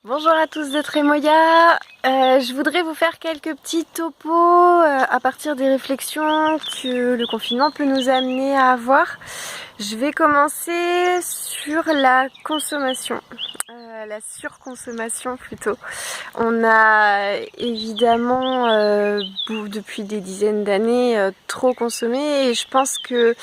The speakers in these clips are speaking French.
Bonjour à tous de Trémoya, je voudrais vous faire quelques petits topos à partir des réflexions que le confinement peut nous amener à avoir. Je vais commencer sur la consommation, la surconsommation plutôt. On a évidemment depuis des dizaines d'années trop consommé et je pense que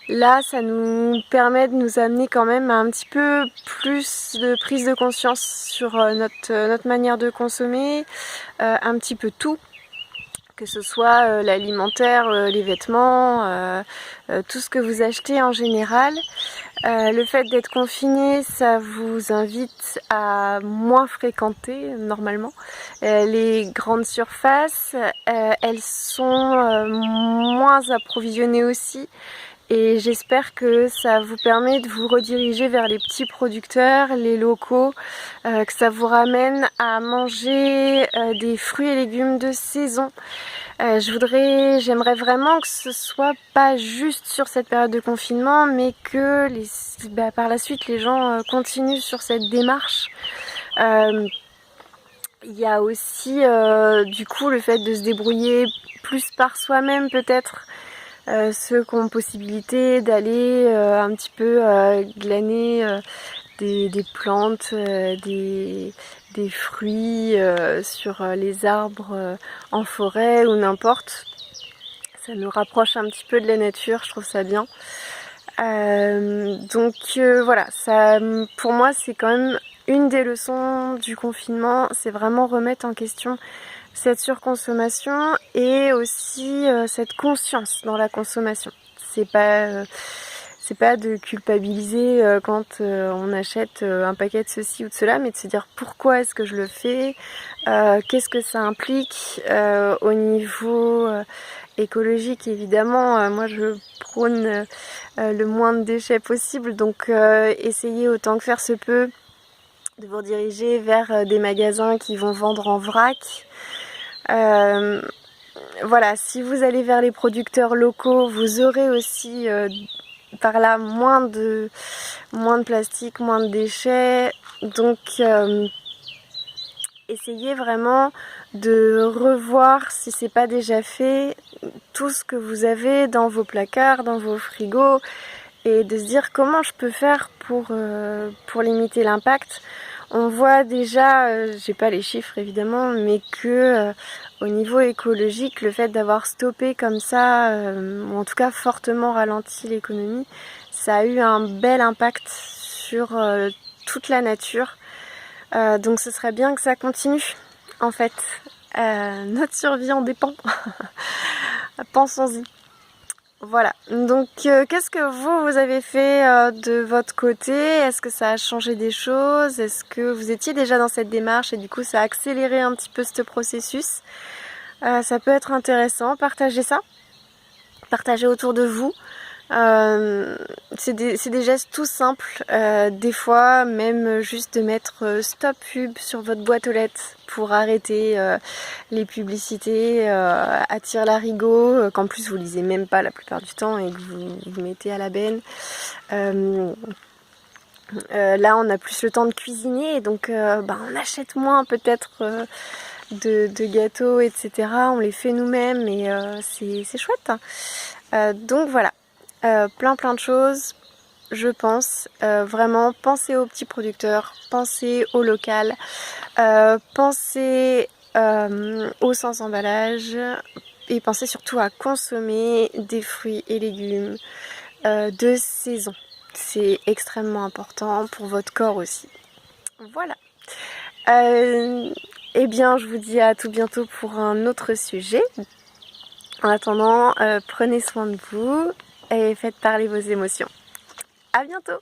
là, ça nous permet de nous amener quand même à un petit peu plus de prise de conscience sur notre manière de consommer, un petit peu tout, que ce soit l'alimentaire, les vêtements, tout ce que vous achetez en général. Le fait d'être confiné, ça vous invite à moins fréquenter normalement les grandes surfaces. Elles sont moins approvisionnées aussi. Et j'espère que ça vous permet de vous rediriger vers les petits producteurs, les locaux, que ça vous ramène à manger des fruits et légumes de saison. J'aimerais vraiment que ce soit pas juste sur cette période de confinement, mais que par la suite les gens continuent sur cette démarche. Il y a aussi du coup le fait de se débrouiller plus par soi-même peut-être. Ceux qui ont possibilité d'aller un petit peu glaner des plantes, des fruits sur les arbres en forêt ou n'importe. Ça nous rapproche un petit peu de la nature, je trouve ça bien. Voilà, ça, pour moi c'est quand même une des leçons du confinement, c'est vraiment remettre en question cette surconsommation et aussi cette conscience dans la consommation. C'est pas de culpabiliser quand on achète un paquet de ceci ou de cela, mais de se dire pourquoi est-ce que je le fais, qu'est-ce que ça implique au niveau écologique évidemment. Moi je prône le moins de déchets possible, donc essayez autant que faire se peut de vous diriger vers des magasins qui vont vendre en vrac. Voilà, si vous allez vers les producteurs locaux, vous aurez aussi par là moins de plastique, moins de déchets. Donc essayez vraiment de revoir, si c'est pas déjà fait, tout ce que vous avez dans vos placards, dans vos frigos, et de se dire comment je peux faire pour limiter l'impact. On voit déjà, j'ai pas les chiffres évidemment, mais que au niveau écologique, le fait d'avoir stoppé comme ça, ou en tout cas fortement ralenti l'économie, ça a eu un bel impact sur toute la nature. Donc ce serait bien que ça continue en fait. Notre survie en dépend. Pensons-y. Voilà, donc qu'est-ce que vous avez fait de votre côté? Est-ce que ça a changé des choses? Est-ce que vous étiez déjà dans cette démarche et du coup ça a accéléré un petit peu ce processus? Ça peut être intéressant, partagez ça, partagez autour de vous. C'est des gestes tout simples, des fois même juste de mettre stop pub sur votre boîte aux lettres pour arrêter les publicités à tire-larigot, qu'en plus vous lisez même pas la plupart du temps et que vous mettez à la benne. Là on a plus le temps de cuisiner et donc on achète moins peut-être de gâteaux, etc. On les fait nous-mêmes et c'est chouette. Donc voilà. Plein de choses, je pense. Vraiment, pensez aux petits producteurs, pensez au local, pensez au sans emballage et pensez surtout à consommer des fruits et légumes de saison. C'est extrêmement important pour votre corps aussi. Voilà. Eh bien, je vous dis à tout bientôt pour un autre sujet. En attendant, prenez soin de vous et faites parler vos émotions. À bientôt!